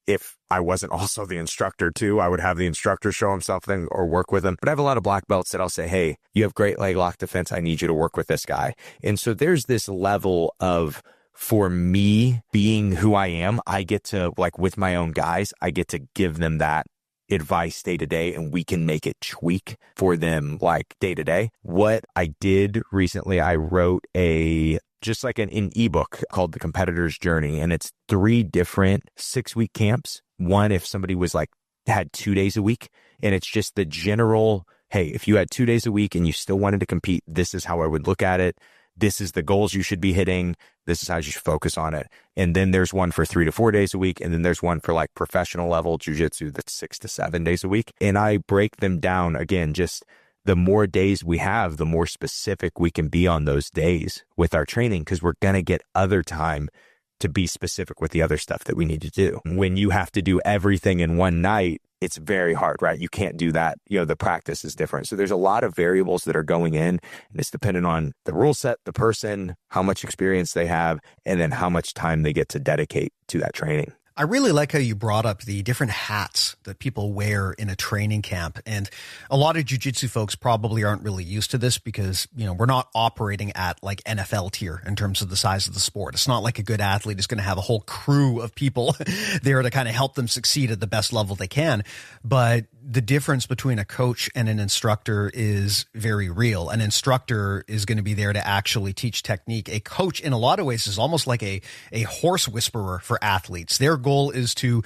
if I wasn't also the instructor too, I would have the instructor show him something or work with him. But I have a lot of black belts that I'll say, hey, you have great leg lock defense. I need you to work with this guy. And so there's this level of, for me being who I am, I get to, like with my own guys, I get to give them that advice day to day, and we can make it tweak for them like day to day. What I did recently, I wrote just like an ebook called The Competitor's Journey. And it's 3 different 6-week camps. One, if somebody was had 2 days a week, and it's just the general, hey, if you had 2 days a week and you still wanted to compete, this is how I would look at it. This is the goals you should be hitting. This is how you should focus on it. And then there's one for 3 to 4 days a week. And then there's one for professional level jiu-jitsu that's 6 to 7 days a week. And I break them down again, just the more days we have, the more specific we can be on those days with our training, because we're going to get other time to be specific with the other stuff that we need to do. When you have to do everything in one night, it's very hard, right? You can't do that. The practice is different. So there's a lot of variables that are going in, and it's dependent on the rule set, the person, how much experience they have, and then how much time they get to dedicate to that training. I really like how you brought up the different hats that people wear in a training camp. And a lot of jiu-jitsu folks probably aren't really used to this because, we're not operating at like NFL tier in terms of the size of the sport. It's not like a good athlete is going to have a whole crew of people there to kind of help them succeed at the best level they can. But the difference between a coach and an instructor is very real. An instructor is going to be there to actually teach technique. A coach, in a lot of ways, is almost like a horse whisperer for athletes. Their goal is to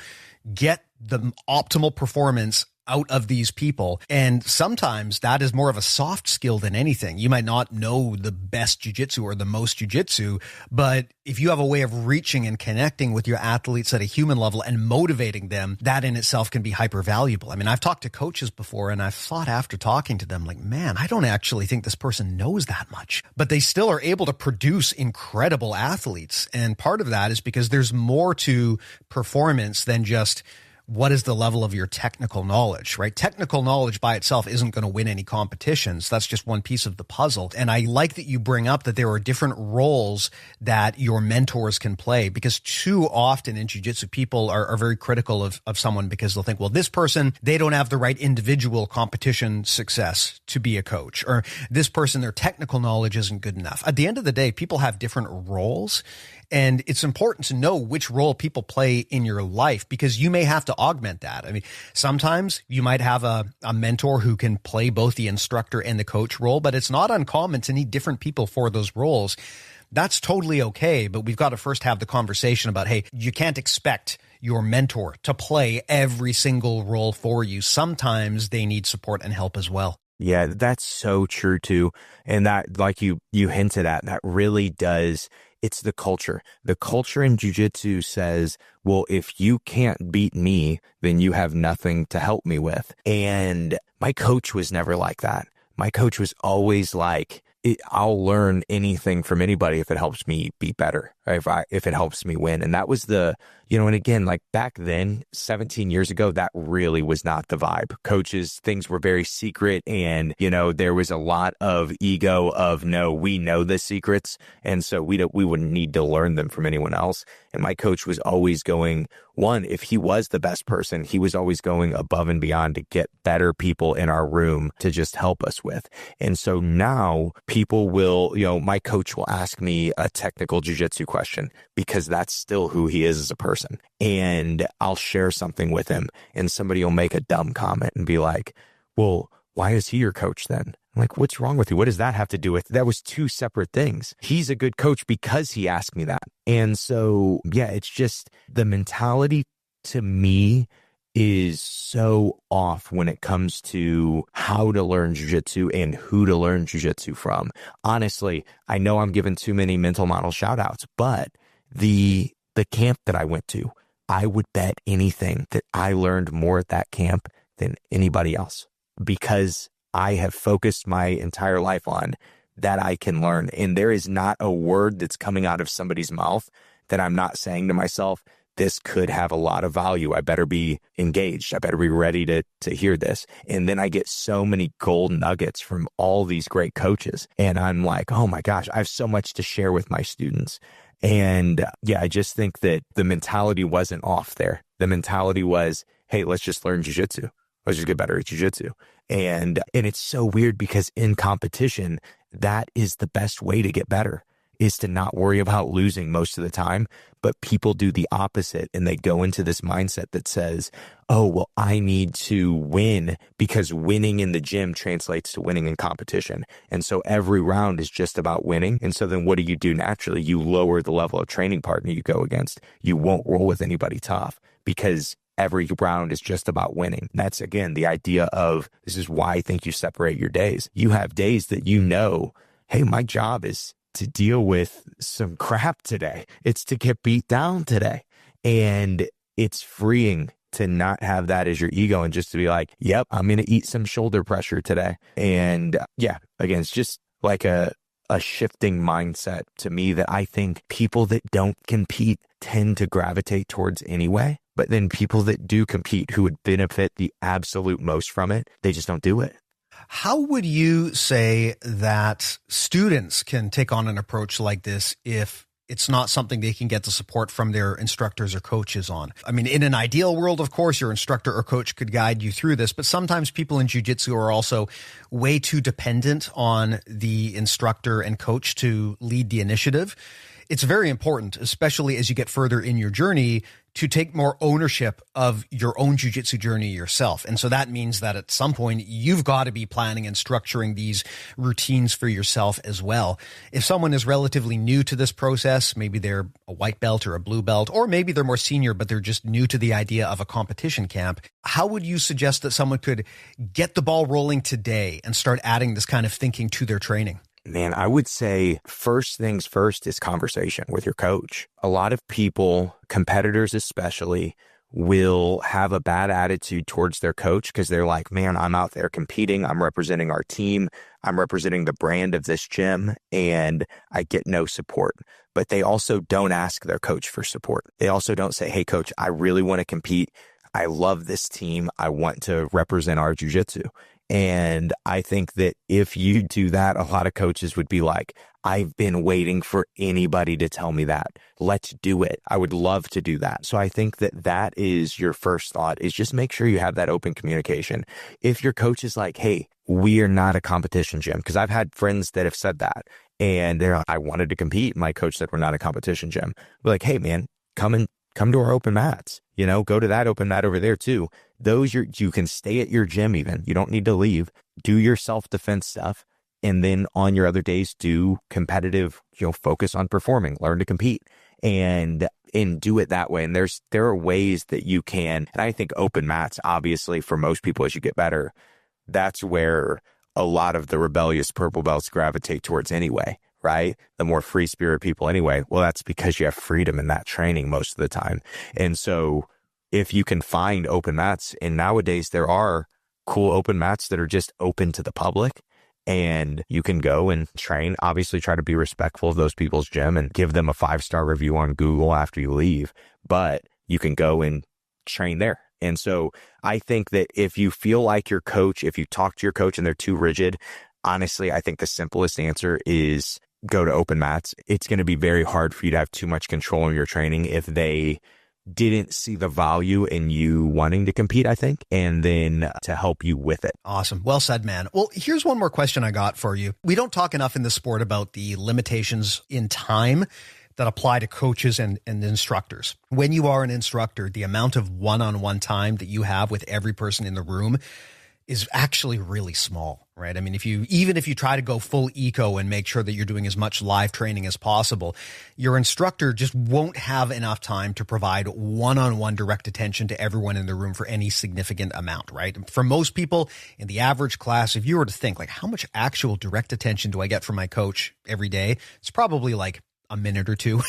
get the optimal performance out of these people. And sometimes that is more of a soft skill than anything. You might not know the best jiu-jitsu or the most jiu-jitsu, but if you have a way of reaching and connecting with your athletes at a human level and motivating them, that in itself can be hyper valuable. I mean, I've talked to coaches before and I've thought after talking to them, like, man, I don't actually think this person knows that much, but they still are able to produce incredible athletes. And part of that is because there's more to performance than just what is the level of your technical knowledge, right? Technical knowledge by itself isn't going to win any competitions. That's just one piece of the puzzle. And I like that you bring up that there are different roles that your mentors can play, because too often in jiu-jitsu, people are very critical of someone because they'll think, well, this person, they don't have the right individual competition success to be a coach, or this person, their technical knowledge isn't good enough. At the end of the day, people have different roles. And it's important to know which role people play in your life, because you may have to augment that. I mean, sometimes you might have a mentor who can play both the instructor and the coach role, but it's not uncommon to need different people for those roles. That's totally okay. But we've got to first have the conversation about, hey, you can't expect your mentor to play every single role for you. Sometimes they need support and help as well. Yeah, that's so true too. And that, like you hinted at, that really does. It's the culture. The culture in jiu-jitsu says, well, if you can't beat me, then you have nothing to help me with. And my coach was never like that. My coach was always like, I'll learn anything from anybody if it helps me be better. if it helps me win. And that was and again, like back then, 17 years ago, that really was not the vibe. Coaches, things were very secret. And, there was a lot of ego of, no, we know the secrets. And so we wouldn't need to learn them from anyone else. And my coach was always going, if he was the best person, he was always going above and beyond to get better people in our room to just help us with. And so now people will, my coach will ask me a technical jiu-jitsu question because that's still who he is as a person. And I'll share something with him and somebody will make a dumb comment and be like, well, why is he your coach then? I'm like, what's wrong with you? What does that have to do with? That was two separate things. He's a good coach because he asked me that. And so, it's just the mentality to me is so off when it comes to how to learn jiu-jitsu and who to learn jiu-jitsu from. Honestly, I know I'm giving too many mental model shout outs, but the camp that I went to, I would bet anything that I learned more at that camp than anybody else because I have focused my entire life on that I can learn. And there is not a word that's coming out of somebody's mouth that I'm not saying to myself, this could have a lot of value. I better be engaged. I better be ready to hear this. And then I get so many gold nuggets from all these great coaches. And I'm like, oh my gosh, I have so much to share with my students. And I just think that the mentality wasn't off there. The mentality was, hey, let's just learn jiu-jitsu. Let's just get better at jiu-jitsu. And it's so weird because in competition, that is the best way to get better, is to not worry about losing most of the time. But people do the opposite and they go into this mindset that says, oh, well, I need to win because winning in the gym translates to winning in competition. And so every round is just about winning. And so then what do? Naturally, you lower the level of training partner you go against. You won't roll with anybody tough because every round is just about winning. That's, again, the idea of this is why I think you separate your days. You have days that hey, my job is to deal with some crap today. It's to get beat down today. And it's freeing to not have that as your ego and just to be like, yep, I'm going to eat some shoulder pressure today. And again, it's just like a shifting mindset to me that I think people that don't compete tend to gravitate towards anyway. But then people that do compete who would benefit the absolute most from it, they just don't do it. How would you say that students can take on an approach like this if it's not something they can get the support from their instructors or coaches on? I mean, in an ideal world, of course, your instructor or coach could guide you through this, but sometimes people in jiu-jitsu are also way too dependent on the instructor and coach to lead the initiative. It's very important, especially as you get further in your journey, to take more ownership of your own jiu-jitsu journey yourself. And so that means that at some point you've got to be planning and structuring these routines for yourself as well. If someone is relatively new to this process, maybe they're a white belt or a blue belt, or maybe they're more senior, but they're just new to the idea of a competition camp, how would you suggest that someone could get the ball rolling today and start adding this kind of thinking to their training? Man, I would say first things first is conversation with your coach. A lot of people, competitors especially, will have a bad attitude towards their coach because they're like, man, I'm out there competing. I'm representing our team. I'm representing the brand of this gym and I get no support. But they also don't ask their coach for support. They also don't say, hey, coach, I really want to compete. I love this team. I want to represent our jiu-jitsu. And I think that if you do that, a lot of coaches would be like, I've been waiting for anybody to tell me that. Let's do it. I would love to do that. So I think that that is your first thought, is just make sure you have that open communication. If your coach is like, hey, we are not a competition gym, because I've had friends that have said that and they're like, I wanted to compete. My coach said, we're not a competition gym. We're like, hey man, come to our open mats, go to that open mat over there too. You can stay at your gym even. You don't need to leave. Do your self-defense stuff. And then on your other days, do competitive, focus on performing, learn to compete and do it that way. And there are ways that you can, and I think open mats, obviously for most people, as you get better, that's where a lot of the rebellious purple belts gravitate towards anyway. Right? The more free spirit people anyway. Well, that's because you have freedom in that training most of the time. And so if you can find open mats, and nowadays there are cool open mats that are just open to the public, and you can go and train. Obviously, try to be respectful of those people's gym and give them a 5-star review on Google after you leave, but you can go and train there. And so I think that if you feel like your coach, if you talk to your coach and they're too rigid, honestly, I think the simplest answer is go to open mats. It's going to be very hard for you to have too much control in your training if they didn't see the value in you wanting to compete, I think, and then to help you with it. Awesome. Well said, man. Well, here's one more question I got for you. We don't talk enough in the sport about the limitations in time that apply to coaches and instructors. When you are an instructor, the amount of one-on-one time that you have with every person in the room is actually really small, right? I mean, even if you try to go full eco and make sure that you're doing as much live training as possible, your instructor just won't have enough time to provide one-on-one direct attention to everyone in the room for any significant amount, right? For most people in the average class, if you were to think like, how much actual direct attention do I get from my coach every day? It's probably like a minute or two.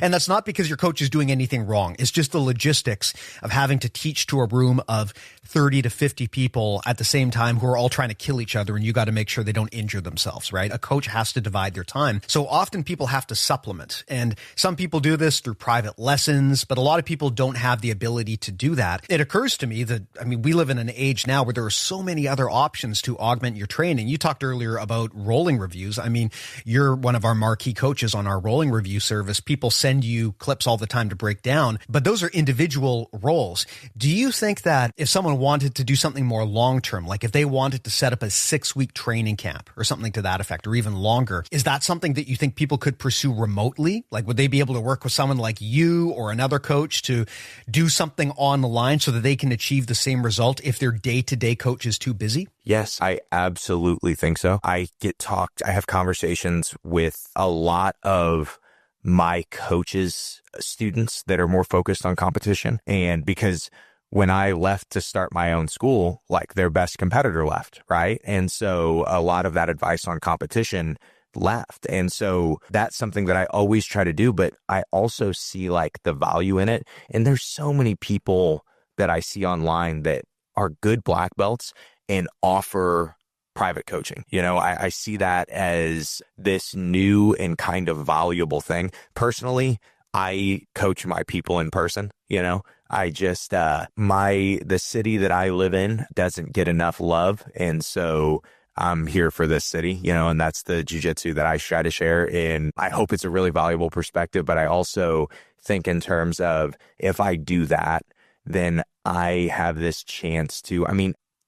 And that's not because your coach is doing anything wrong. It's just the logistics of having to teach to a room of 30 to 50 people at the same time who are all trying to kill each other, and you got to make sure they don't injure themselves, right? A coach has to divide their time. So often people have to supplement, and some people do this through private lessons, but a lot of people don't have the ability to do that. It occurs to me that, I mean, we live in an age now where there are so many other options to augment your training. You talked earlier about rolling reviews. I mean, you're one of our marquee coaches on our rolling review service. People send you clips all the time to break down, but those are individual roles. Do you think that if someone wanted to do something more long-term, like if they wanted to set up a 6-week training camp or something to that effect, or even longer, is that something that you think people could pursue remotely? Like, would they be able to work with someone like you or another coach to do something on the line so that they can achieve the same result if their day-to-day coach is too busy? Yes, I absolutely think so. I have conversations with a lot of my coaches' students that are more focused on competition. And because when I left to start my own school, like their best competitor left, right? And so a lot of that advice on competition left. And so that's something that I always try to do, but I also see like the value in it. And there's so many people that I see online that are good black belts and offer private coaching. You know, I see that as this new and kind of valuable thing. Personally, I coach my people in person. You know, I just, the city that I live in doesn't get enough love. And so I'm here for this city, you know, and that's the jiu-jitsu that I try to share. And I hope it's a really valuable perspective, but I also think in terms of if I do that, then I have this chance to,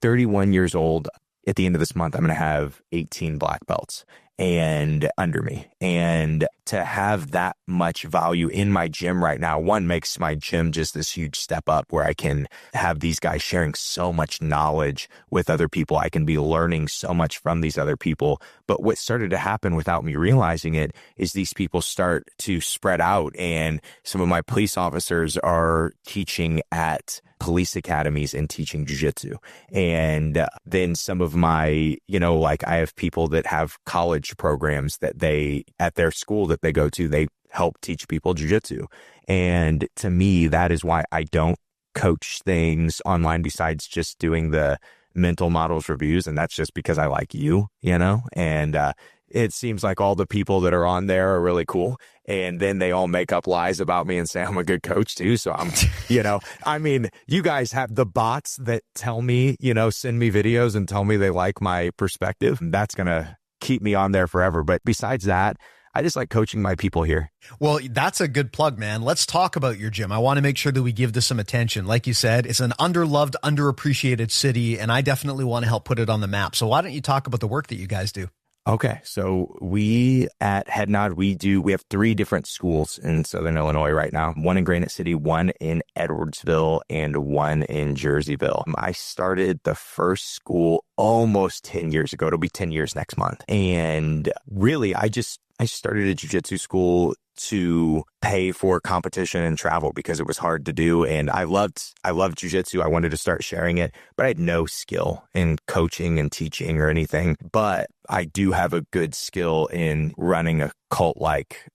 31 years old. At the end of this month, I'm going to have 18 black belts and under me. And to have that much value in my gym right now, one, makes my gym just this huge step up where I can have these guys sharing so much knowledge with other people. I can be learning so much from these other people. But what started to happen without me realizing it is these people start to spread out. And some of my police officers are teaching at police academies and teaching jiu-jitsu. And then some of my, I have people that have college programs that at their school that they go to, they help teach people jiu-jitsu. And to me, that is why I don't coach things online besides just doing the mental models reviews. And that's just because I like you, and it seems like all the people that are on there are really cool. And then they all make up lies about me and say I'm a good coach too. So I'm, you guys have the bots that tell me, send me videos and tell me they like my perspective. That's going to keep me on there forever. But besides that, I just like coaching my people here. Well, that's a good plug, man. Let's talk about your gym. I want to make sure that we give this some attention. Like you said, it's an underloved, underappreciated city, and I definitely want to help put it on the map. So why don't you talk about the work that you guys do? Okay. So we at HeadNod, we have 3 different schools in Southern Illinois right now. One in Granite City, one in Edwardsville, and one in Jerseyville. I started the first school almost 10 years ago. It'll be 10 years next month. And really, I started a jiu-jitsu school to pay for competition and travel because it was hard to do. And I loved jiu-jitsu. I wanted to start sharing it, but I had no skill in coaching and teaching or anything. But I do have a good skill in running a cult-like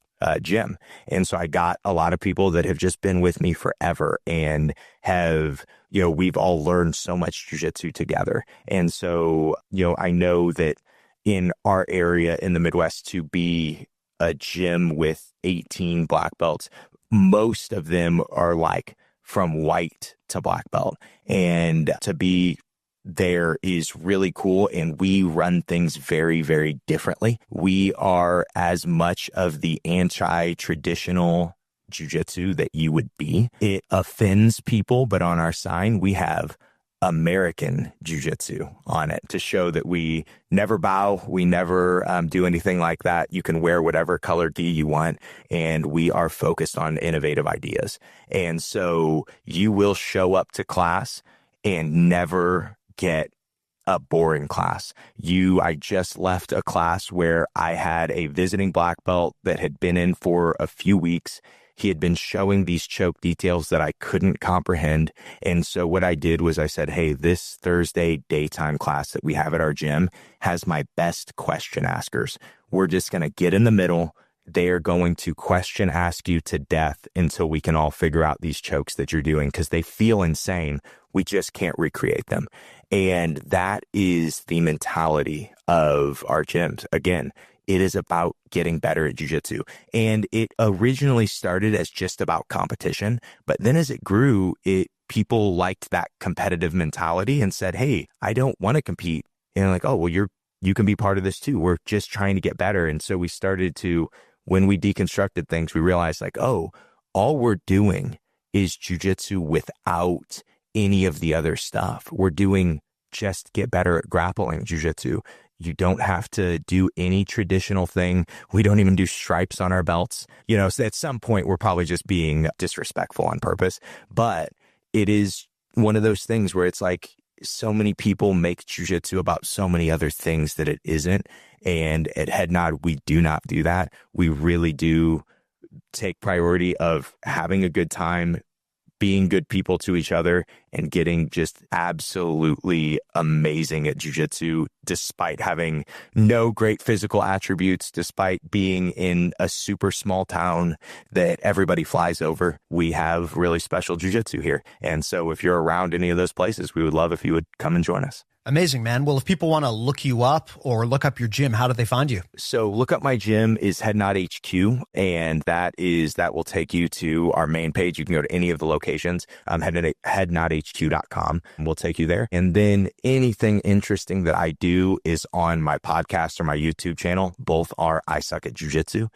gym. And so I got a lot of people that have just been with me forever and have, we've all learned so much jiu-jitsu together. And so, I know that in our area in the Midwest to be a gym with 18 black belts. Most of them are like from white to black belt, and to be there is really cool. And we run things very, very differently. We are as much of the anti-traditional jiu-jitsu that you would be. It offends people, but on our sign, we have American jiu-jitsu on it to show that we never bow. We never do anything like that. You can wear whatever color gi you want, and we are focused on innovative ideas. And so you will show up to class and never get a boring class. I just left a class where I had a visiting black belt that had been in for a few weeks. He had been showing these choke details that I couldn't comprehend. And so what I did was I said, hey, this Thursday daytime class that we have at our gym has my best question askers. We're just going to get in the middle. They are going to question ask you to death until we can all figure out these chokes that you're doing, because they feel insane. We just can't recreate them. And that is the mentality of our gyms. Again, it is about getting better at jiu-jitsu. And it originally started as just about competition, but then as it grew, people liked that competitive mentality and said, hey, I don't want to compete. And like, oh, well, you can be part of this too. We're just trying to get better. And so we started to, when we deconstructed things, we realized like, oh, all we're doing is jiu-jitsu without any of the other stuff. We're doing just get better at grappling jiu-jitsu. You don't have to do any traditional thing. We don't even do stripes on our belts. So at some point we're probably just being disrespectful on purpose. But it is one of those things where it's like so many people make jiu-jitsu about so many other things that it isn't. And at HeadNod, we do not do that. We really do take priority of having a good time, being good people to each other, and getting just absolutely amazing at jiu-jitsu, despite having no great physical attributes, despite being in a super small town that everybody flies over. We have really special jiu-jitsu here. And so if you're around any of those places, we would love if you would come and join us. Amazing, man. Well, if people want to look you up or look up your gym, how do they find you? So look up my gym is HeadNod HQ, and that will take you to our main page. You can go to any of the locations, headnodhq.com. We'll take you there. And then anything interesting that I do is on my podcast or my YouTube channel. Both are I Suck at Jiu-Jitsu.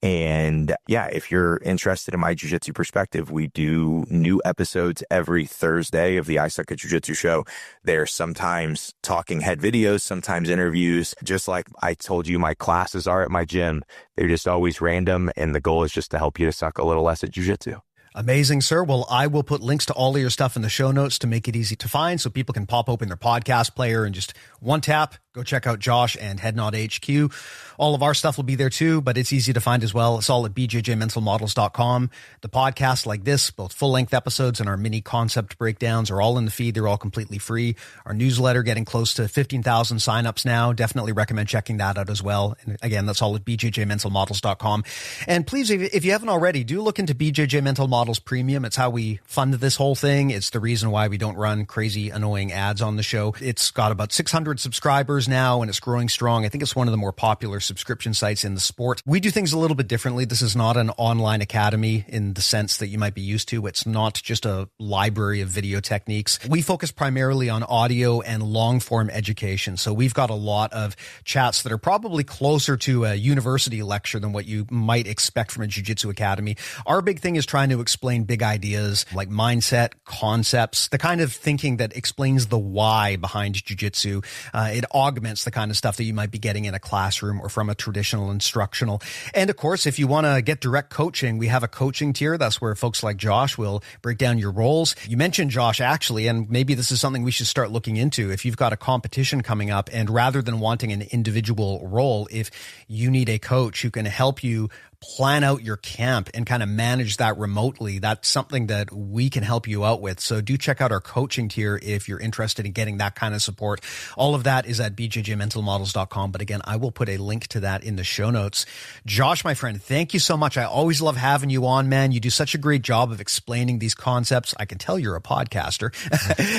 And yeah, if you're interested in my jiu-jitsu perspective, we do new episodes every Thursday of the I Suck at Jiu-Jitsu show. They're sometimes talking head videos, sometimes interviews. Just like I told you, my classes are at my gym. They're just always random. And the goal is just to help you to suck a little less at jiu-jitsu. Amazing, sir. Well, I will put links to all of your stuff in the show notes to make it easy to find so people can pop open their podcast player and just one tap, go check out Josh and HeadNod HQ. All of our stuff will be there too, but it's easy to find as well. It's all at bjjmentalmodels.com. The podcasts like this, both full-length episodes and our mini concept breakdowns, are all in the feed. They're all completely free. Our newsletter getting close to 15,000 signups now. Definitely recommend checking that out as well. And again, that's all at bjjmentalmodels.com. And please, if you haven't already, do look into BJJ Mental Models Premium. It's how we fund this whole thing. It's the reason why we don't run crazy, annoying ads on the show. It's got about 600 subscribers now, and it's growing strong. I think it's one of the more popular subscription sites in the sport. We do things a little bit differently. This is not an online academy in the sense that you might be used to. It's not just a library of video techniques. We focus primarily on audio and long form education. So we've got a lot of chats that are probably closer to a university lecture than what you might expect from a jiu-jitsu academy. Our big thing is trying to explain big ideas like mindset, concepts, the kind of thinking that explains the why behind jiu-jitsu. It augments the kind of stuff that you might be getting in a classroom or from a traditional instructional. And of course, if you want to get direct coaching, we have a coaching tier. That's where folks like Josh will break down your roles. You mentioned Josh actually, and maybe this is something we should start looking into. If you've got a competition coming up and rather than wanting an individual role, if you need a coach who can help you plan out your camp and kind of manage that remotely, that's something that we can help you out with. So do check out our coaching tier if you're interested in getting that kind of support. All of that is at bjjmentalmodels.com. But again, I will put a link to that in the show notes. Josh, my friend, thank you so much. I always love having you on, man. You do such a great job of explaining these concepts. I can tell you're a podcaster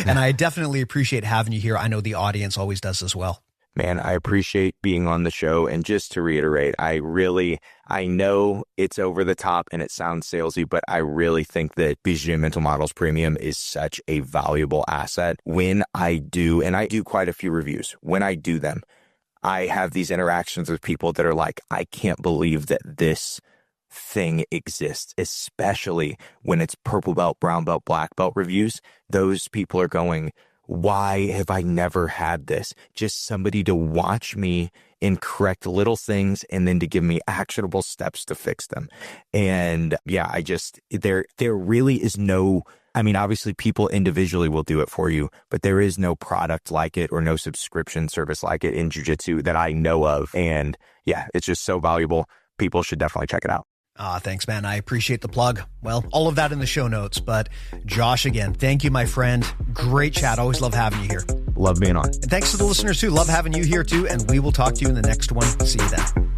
and I definitely appreciate having you here. I know the audience always does as well. Man, I appreciate being on the show. And just to reiterate, I know it's over the top and it sounds salesy, but I really think that BJJ Mental Models Premium is such a valuable asset. When I do, and I do quite a few reviews, when I do them, I have these interactions with people that are like, I can't believe that this thing exists, especially when it's purple belt, brown belt, black belt reviews. Those people are going, why have I never had this? Just somebody to watch me and correct little things and then to give me actionable steps to fix them. And yeah, there really is no, I mean, obviously people individually will do it for you, but there is no product like it or no subscription service like it in jiu-jitsu that I know of. And yeah, it's just so valuable. People should definitely check it out. Thanks, man. I appreciate the plug. Well, all of that in the show notes. But Josh, again, thank you, my friend. Great chat. Always love having you here. Love being on. And thanks to the listeners, too. Love having you here, too. And we will talk to you in the next one. See you then.